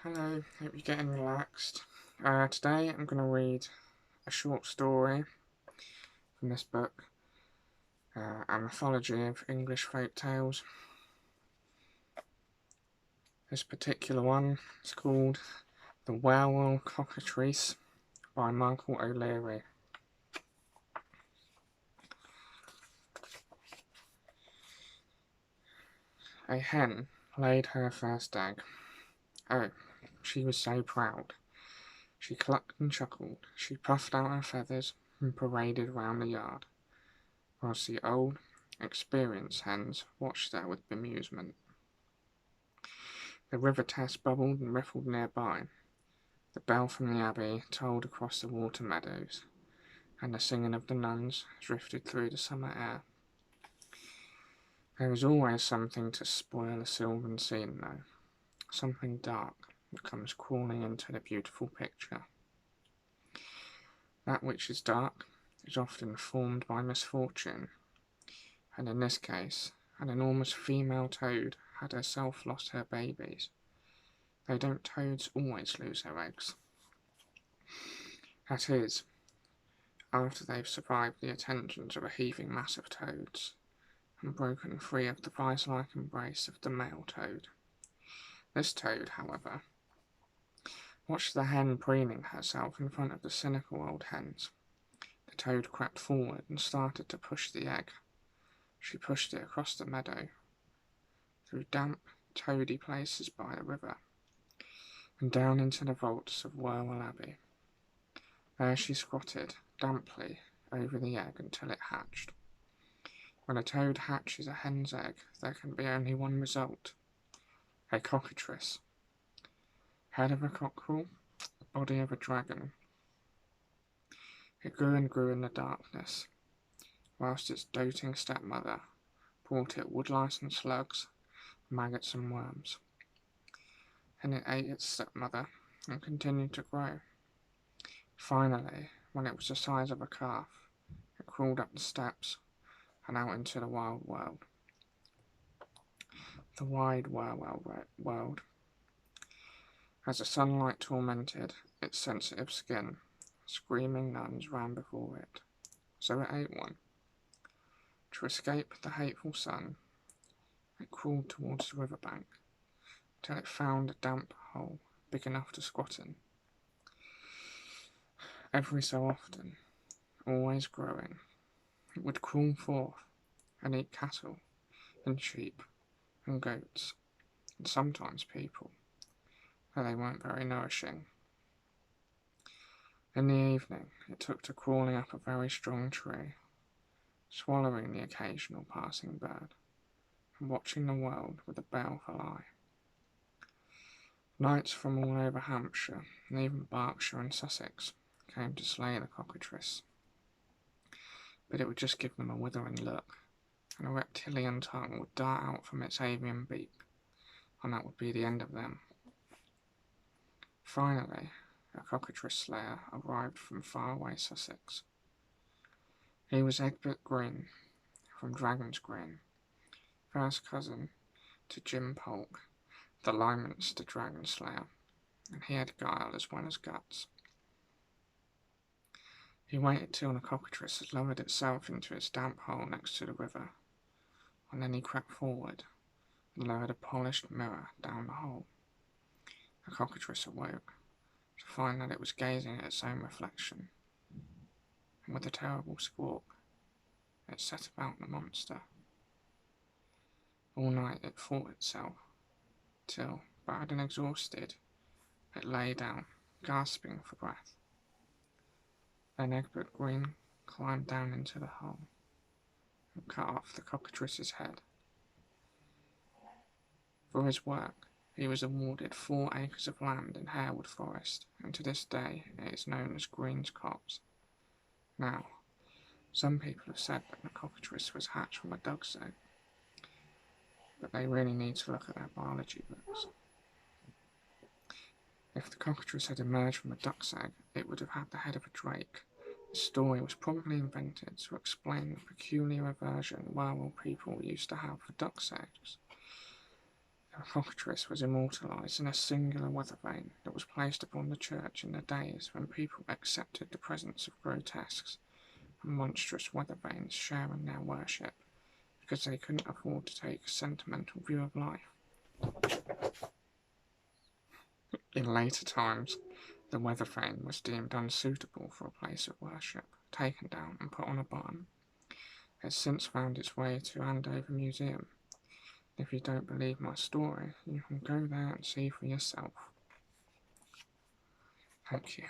Hello, hope you're getting relaxed. Today I'm going to read a short story from this book, A Mythology of English Folk Tales. This particular one is called The Whewell Cockatrice by Michael O'Leary. A hen laid her first egg. Oh, she was so proud. She clucked and chuckled, she puffed out her feathers and paraded round the yard, whilst the old, experienced hens watched her with bemusement. The river Tess bubbled and riffled nearby. The bell from the abbey tolled across the water meadows, and the singing of the nuns drifted through the summer air. There is always something to spoil a sylvan scene, though, something dark that comes crawling into the beautiful picture. That which is dark is often formed by misfortune, and in this case, an enormous female toad had herself lost her babies. Though don't toads always lose their eggs? That is, after they've survived the attentions of a heaving mass of toads, and broken free of the vice-like embrace of the male toad. This toad, however, watched the hen preening herself in front of the cynical old hens. The toad crept forward and started to push the egg. She pushed it across the meadow, through damp, toady places by the river, and down into the vaults of Whewell Abbey. There she squatted, damply, over the egg until it hatched. When a toad hatches a hen's egg, there can be only one result: a cockatrice. Head of a cockerel, body of a dragon. It grew and grew in the darkness, whilst its doting stepmother brought it woodlice and slugs, maggots and worms. Then it ate its stepmother and continued to grow. Finally, when it was the size of a calf, it crawled up the steps and out into the wild world. The wide world. As the sunlight tormented its sensitive skin, screaming nuns ran before it, so it ate one. To escape the hateful sun, it crawled towards the river bank, till it found a damp hole big enough to squat in. Every so often, always growing, it would crawl forth and eat cattle and sheep and goats, and sometimes people, though they weren't very nourishing. In the evening, it took to crawling up a very strong tree, swallowing the occasional passing bird, and watching the world with a baleful eye. Knights from all over Hampshire, and even Berkshire and Sussex, came to slay the cockatrice, but it would just give them a withering look, and a reptilian tongue would dart out from its avian beak, and that would be the end of them. Finally, a cockatrice slayer arrived from far-away Sussex. He was Egbert Green, from Dragon's Green, first cousin to Jim Polk, the Lyminster dragon slayer, and he had guile as well as guts. He waited till the cockatrice had lowered itself into its damp hole next to the river, and then he crept forward and lowered a polished mirror down the hole. The cockatrice awoke to find that it was gazing at its own reflection, and with a terrible squawk, it set about the monster. All night it fought itself, till, battered and exhausted, it lay down, gasping for breath. Then Egbert Green climbed down into the hole and cut off the cockatrice's head. For his work, he was awarded 4 acres of land in Harewood Forest, and to this day it is known as Green's Copse. Now, some people have said that the cockatrice was hatched from a duck's egg, but they really need to look at their biology books. If the cockatrice had emerged from a duck's egg, it would have had the head of a drake. The story was probably invented to explain the peculiar aversion Whewell people used to have for duck's eggs. The cockatrice was immortalised in a singular weather vane that was placed upon the church in the days when people accepted the presence of grotesques and monstrous weather vanes sharing their worship because they couldn't afford to take a sentimental view of life. In later times, the weather vane was deemed unsuitable for a place of worship, taken down and put on a barn. It has since found its way to Andover Museum. If you don't believe my story, you can go there and see for yourself. Thank you.